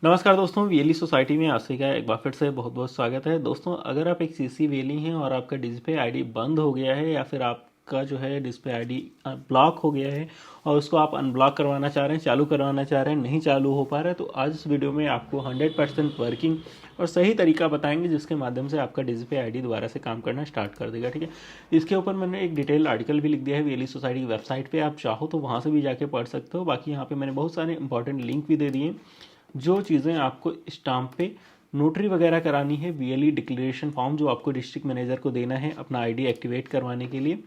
नमस्कार दोस्तों, VLE society में आप सभी का एक बार फिर से बहुत बहुत स्वागत है। दोस्तों, अगर आप एक सीसी वीएलई हैं और आपका डिस्प्ले आईडी बंद हो गया है या फिर आपका जो है डिस्प्ले आईडी ब्लॉक हो गया है और उसको आप अनब्लॉक करवाना चाह रहे हैं, चालू करवाना चाह रहे हैं, नहीं चालू हो पा रहा है, तो आज इस वीडियो में आपको 100% वर्किंग और सही तरीका बताएंगे जिसके माध्यम से आपका डिस्प्ले आईडी दोबारा से काम करना स्टार्ट कर देगा। ठीक है, इसके ऊपर मैंने एक डिटेल आर्टिकल भी लिख दिया है वीएलई सोसाइटी की वेबसाइट पर। आप चाहो तो वहाँ से भी जाके पढ़ सकते हो। बाकी यहाँ पर मैंने बहुत सारे इंपॉर्टेंट लिंक भी दे दिए। जो चीज़ें आपको स्टाम्प पे नोटरी वगैरह करानी है, वीएलई डिक्लेरेशन फॉर्म जो आपको डिस्ट्रिक्ट मैनेजर को देना है अपना आईडी एक्टिवेट करवाने के लिए,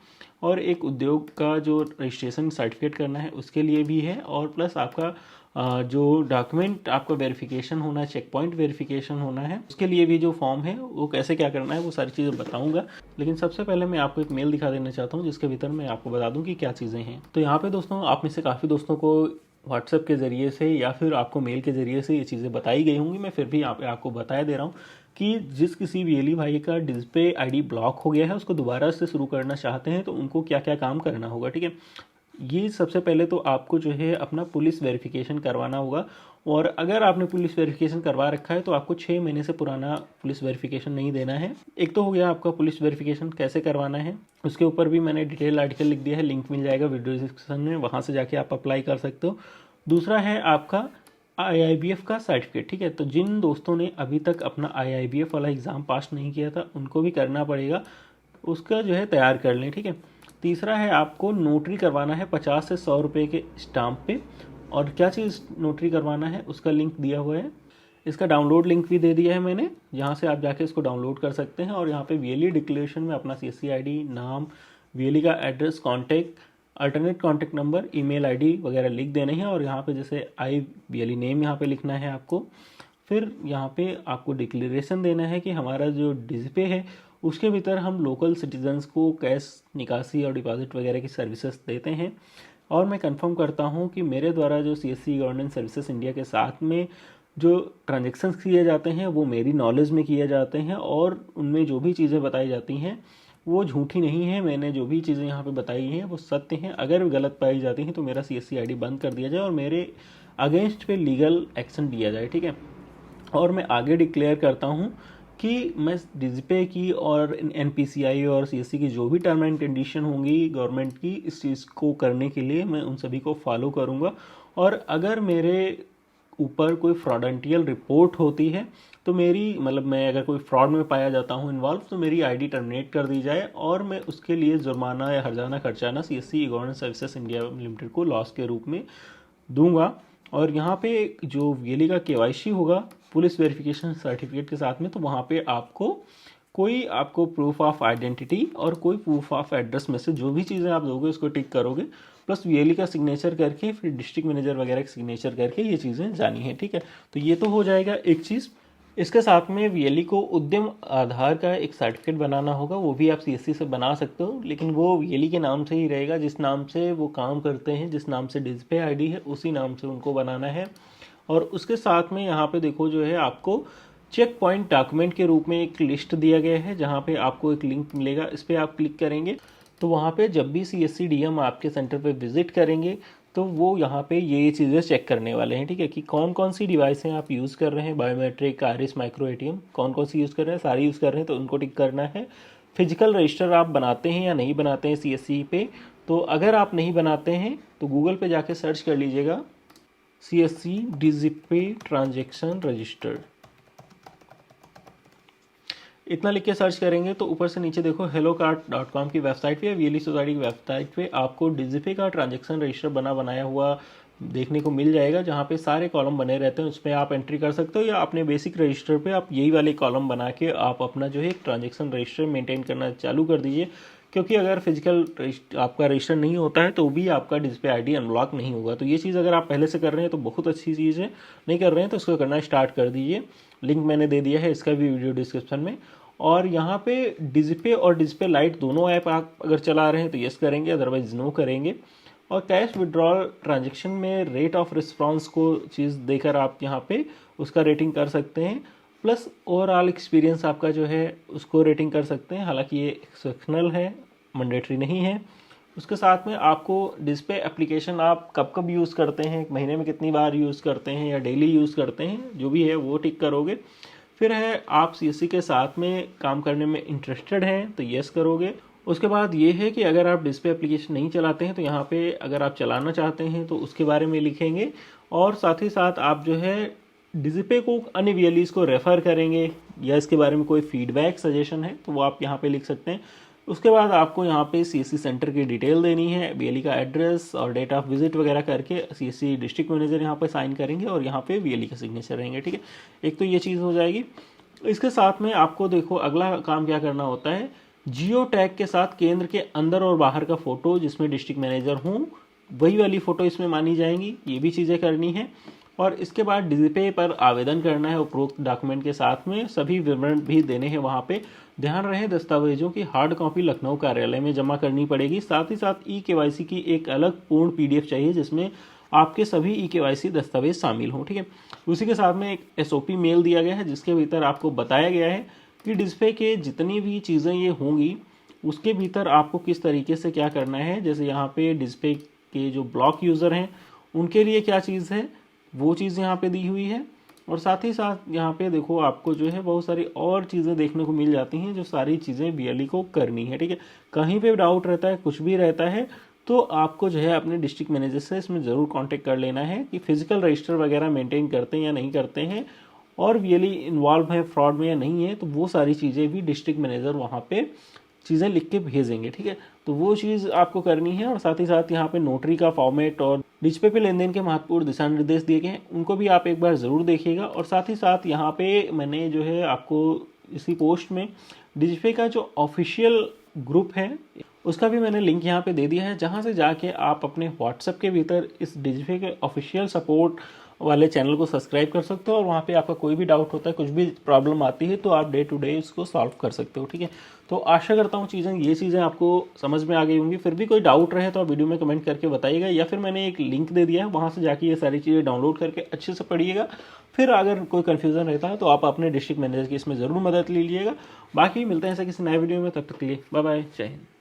और एक उद्योग का जो रजिस्ट्रेशन सर्टिफिकेट करना है उसके लिए भी है, और प्लस आपका जो डॉक्यूमेंट आपका वेरिफिकेशन होना है, चेक पॉइंट वेरिफिकेशन होना है, उसके लिए भी जो फॉर्म है वो कैसे क्या करना है वो सारी चीज़ें बताऊंगा। लेकिन सबसे पहले मैं आपको एक मेल दिखा देना चाहता हूँ जिसके भीतर मैं आपको बता दूँ कि क्या चीज़ें हैं। तो यहाँ पे दोस्तों, आप में से काफ़ी दोस्तों को व्हाट्सएप के ज़रिए से या फिर आपको मेल के ज़रिए से ये चीज़ें बताई गई होंगी। मैं फिर भी यहाँ पे आपको बताया दे रहा हूँ कि जिस किसी वीएलई भाई का डिस्प्ले आईडी ब्लॉक हो गया है, उसको दोबारा से शुरू करना चाहते हैं तो उनको क्या क्या काम करना होगा। ठीक है, ये सबसे पहले तो आपको जो है अपना पुलिस वेरिफिकेशन करवाना होगा। और अगर आपने पुलिस वेरिफिकेशन करवा रखा है तो आपको 6 महीने से पुराना पुलिस वेरिफिकेशन नहीं देना है। एक तो हो गया आपका पुलिस वेरिफिकेशन कैसे करवाना है, उसके ऊपर भी मैंने डिटेल आर्टिकल लिख दिया है, लिंक मिल जाएगा वीडियो डिस्क्रिप्शन में, वहाँ से जाके आप अप्लाई कर सकते हो। दूसरा है आपका आईआईबीएफ का सर्टिफिकेट। ठीक है, तो जिन दोस्तों ने अभी तक अपना आईआईबीएफ वाला एग्ज़ाम पास नहीं किया था उनको भी करना पड़ेगा, उसका जो है तैयार कर लें। ठीक है, तीसरा है आपको नोटरी करवाना है 50 से 100 रुपये के स्टाम्प पे। और क्या चीज़ नोटरी करवाना है उसका लिंक दिया हुआ है, इसका डाउनलोड लिंक भी दे दिया है मैंने, जहाँ से आप जाके इसको डाउनलोड कर सकते हैं। और यहाँ पे वीएलई डिक्लेरेशन में अपना सीएससी आईडी, नाम, वीएलई का address, contact, alternate contact number, email ID वगैरह लिख देने हैं। और यहाँ पे जैसे आई वीएलई नेम यहाँ पे लिखना है आपको। फिर यहाँ पे आपको डिक्लेरेशन देना है कि हमारा जो डिस्प्ले है उसके भीतर हम लोकल सिटीजन्स को कैश निकासी और डिपॉजिट वगैरह की सर्विसेज देते हैं। और मैं कंफर्म करता हूँ कि मेरे द्वारा जो सीएससी गवर्नेंस सर्विसेज इंडिया के साथ में जो ट्रांजेक्शन्स किए जाते हैं वो मेरी नॉलेज में किए जाते हैं, और उनमें जो भी चीज़ें बताई जाती हैं वो झूठी नहीं है। मैंने जो भी चीज़ें यहाँ पे बताई हैं वो सत्य हैं। अगर गलत पाई जाती हैं तो मेरा सीएससी आईडी बंद कर दिया जाए और मेरे अगेंस्ट पे लीगल एक्शन लिया जाए। ठीक है, और मैं आगे डिक्लेयर करता हूँ कि मैं डिस्प्ले की और एनपीसीआई और सीएससी की जो भी टर्म एंड कंडीशन होंगी गवर्नमेंट की इस चीज़ को करने के लिए, मैं उन सभी को फॉलो करूँगा। और अगर मेरे ऊपर कोई फ्रॉडेंटियल रिपोर्ट होती है तो मेरी मैं अगर कोई फ्रॉड में पाया जाता हूँ इन्वॉल्व, तो मेरी आईडी टर्मिनेट कर दी जाए और मैं उसके लिए जुर्माना या हर्जाना खर्चाना CSC governance services India limited को लॉस के रूप में दूंगा। और यहाँ पे जो वीएलई का केवाईसी होगा पुलिस वेरिफिकेशन सर्टिफिकेट के साथ में, तो वहाँ पे आपको प्रूफ ऑफ आइडेंटिटी और कोई प्रूफ ऑफ एड्रेस में से जो भी चीज़ें आप दोगे उसको टिक करोगे, प्लस वीएलई का सिग्नेचर करके फिर डिस्ट्रिक्ट मैनेजर वगैरह का सिग्नेचर करके ये चीज़ें जानी है। ठीक है, तो ये तो हो जाएगा एक चीज़। इसके साथ में वीएलई को उद्यम आधार का एक सर्टिफिकेट बनाना होगा, वो भी आप सीएससी से बना सकते हो, लेकिन वो वीएलई के नाम से ही रहेगा, जिस नाम से वो काम करते हैं, जिस नाम से डिस्प्ले आईडी है उसी नाम से उनको बनाना है। और उसके साथ में यहाँ पे देखो जो है आपको चेक पॉइंट डॉक्यूमेंट के रूप में एक लिस्ट दिया गया है, जहाँ पे आपको एक लिंक मिलेगा, इस पर आप क्लिक करेंगे तो वहाँ पे जब भी सीएससी डीएम आपके सेंटर पे विजिट करेंगे तो वो यहाँ पे ये चीज़ें चेक करने वाले हैं। ठीक है, कि कौन कौन सी डिवाइसें आप यूज़ कर रहे हैं, बायोमेट्रिक, आइरिस, माइक्रो एटीएम, कौन कौन सी यूज़ कर रहे हैं, सारी यूज़ कर रहे हैं तो उनको टिक करना है। फिजिकल रजिस्टर आप बनाते हैं या नहीं बनाते हैं सीएससी पे, तो अगर आप नहीं बनाते हैं तो गूगल पे जाके सर्च कर लीजिएगा सीएससी डिस्प्ले ट्रांजेक्शन रजिस्टर, इतना लिख के सर्च करेंगे तो ऊपर से नीचे देखो hellocart.com की वेबसाइट पे या वीएलई सोसाइटी की वेबसाइट पे आपको डिजिपे का ट्रांजैक्शन रजिस्टर बनाया हुआ देखने को मिल जाएगा, जहाँ पे सारे कॉलम बने रहते हैं, उसमें आप एंट्री कर सकते हो, या अपने बेसिक रजिस्टर पे आप यही वाले कॉलम बना के आप अपना जो है एक ट्रांजैक्शन रजिस्टर मेंटेन करना चालू कर दीजिए। क्योंकि अगर फिजिकल आपका रजिस्टर नहीं होता है तो भी आपका डिस्प्ले आईडी अनलॉक नहीं होगा। तो ये चीज़ अगर आप पहले से कर रहे हैं तो बहुत अच्छी चीज़ है, नहीं कर रहे हैं तो इसको करना स्टार्ट कर दीजिए। लिंक मैंने दे दिया है इसका भी वीडियो डिस्क्रिप्शन में। और यहाँ पे डिस्प्ले और डिस्प्ले लाइट दोनों ऐप आप अगर चला रहे हैं तो यस करेंगे, अदरवाइज नो करेंगे। और कैश विड्रॉल ट्रांजेक्शन में रेट ऑफ रिस्पॉन्स को चीज़ देकर आप यहाँ पे उसका रेटिंग कर सकते हैं, प्लस ओवरऑल एक्सपीरियंस आपका जो है उसको रेटिंग कर सकते हैं। हालांकि ये एक्सेप्शनल है, मैंडेटरी नहीं है। उसके साथ में आपको डिस्प्ले एप्लीकेशन आप कब कब यूज़ करते हैं, महीने में कितनी बार यूज़ करते हैं या डेली यूज़ करते हैं, जो भी है वो टिक करोगे। फिर है आप सीएससी के साथ में काम करने में इंटरेस्टेड हैं तो यस करोगे। उसके बाद ये है कि अगर आप डिस्प्ले एप्लीकेशन नहीं चलाते हैं तो यहाँ पे अगर आप चलाना चाहते हैं तो उसके बारे में लिखेंगे, और साथ ही साथ आप जो है डिजिपे को अन्य वीएलईज को रेफ़र करेंगे या इसके बारे में कोई फीडबैक सजेशन है तो वो आप यहाँ पे लिख सकते हैं। उसके बाद आपको यहाँ पे सीएससी सेंटर की डिटेल देनी है, वीएलई का एड्रेस और डेट ऑफ विजिट वगैरह करके सीएससी डिस्ट्रिक्ट मैनेजर यहाँ पे साइन करेंगे और यहाँ पे वीएलई का सिग्नेचर रहेंगे, ठीक है। एक तो ये चीज़ हो जाएगी। इसके साथ में आपको देखो अगला काम क्या करना होता है, जियो टैग के साथ केंद्र के अंदर और बाहर का फोटो जिसमें डिस्ट्रिक्ट मैनेजर हूँ वही वाली फ़ोटो इसमें मानी जाएंगी, ये भी चीज़ें करनी है। और इसके बाद डिजिपे पर आवेदन करना है, उपरोक्त डॉक्यूमेंट के साथ में सभी विवरण भी देने हैं वहाँ पे। ध्यान रहे दस्तावेजों की हार्ड कॉपी लखनऊ कार्यालय में जमा करनी पड़ेगी। साथ ही साथ ई-केवाईसी की एक अलग पूर्ण पीडीएफ चाहिए जिसमें आपके सभी ई-केवाईसी दस्तावेज शामिल हों, ठीक है। उसी के साथ में एक एसओपी मेल दिया गया है जिसके भीतर आपको बताया गया है कि डिस्प्ले के जितनी भी चीज़ें ये होंगी उसके भीतर आपको किस तरीके से क्या करना है। जैसे यहाँ पे डिस्प्ले के जो ब्लॉक यूज़र हैं उनके लिए क्या चीज़ है वो चीज़ यहाँ पे दी हुई है। और साथ ही साथ यहाँ पे देखो आपको जो है बहुत सारी और चीज़ें देखने को मिल जाती हैं जो सारी चीज़ें वीएलई को करनी है, ठीक है। कहीं पे डाउट रहता है, कुछ भी रहता है तो आपको जो है अपने डिस्ट्रिक्ट मैनेजर से इसमें ज़रूर कांटेक्ट कर लेना है कि फिजिकल रजिस्टर वगैरह मेंटेन करते हैं या नहीं करते हैं और वीएलई इन्वॉल्व है फ्रॉड में या नहीं है, तो वो सारी चीज़ें भी डिस्ट्रिक्ट मैनेजर वहाँ पे चीज़ें लिख के भेजेंगे, ठीक है। तो वो चीज़ आपको करनी है। और साथ ही साथ यहाँ पे नोटरी का फॉर्मेट और डिस्प्ले पे लेन देन के महत्वपूर्ण दिशा निर्देश दिए गए हैं, उनको भी आप एक बार ज़रूर देखिएगा। और साथ ही साथ यहाँ पे मैंने जो है आपको इसी पोस्ट में डिजिपे का जो ऑफिशियल ग्रुप है उसका भी मैंने लिंक यहाँ पे दे दिया है, जहाँ से जाके आप अपने व्हाट्सएप के भीतर इस डिजिपे के ऑफिशियल सपोर्ट वाले चैनल को सब्सक्राइब कर सकते हो और वहाँ पे आपका कोई भी डाउट होता है, कुछ भी प्रॉब्लम आती है तो आप डे टू डे इसको सॉल्व कर सकते हो, ठीक है। तो आशा करता हूँ ये चीज़ें आपको समझ में आ गई होंगी। फिर भी कोई डाउट रहे तो आप वीडियो में कमेंट करके बताइएगा, या फिर मैंने एक लिंक दे दिया है वहाँ से जाके ये सारी चीज़ें डाउनलोड करके अच्छे से पढ़िएगा। फिर अगर कोई कन्फ्यूज़न रहता है तो आप अपने डिस्ट्रिक्ट मैनेजर की इसमें ज़रूर मदद लीजिएगा। बाकी मिलते हैं ऐसे किसी नए वीडियो में, तब तक के लिए बाय बाय, जय हिंद।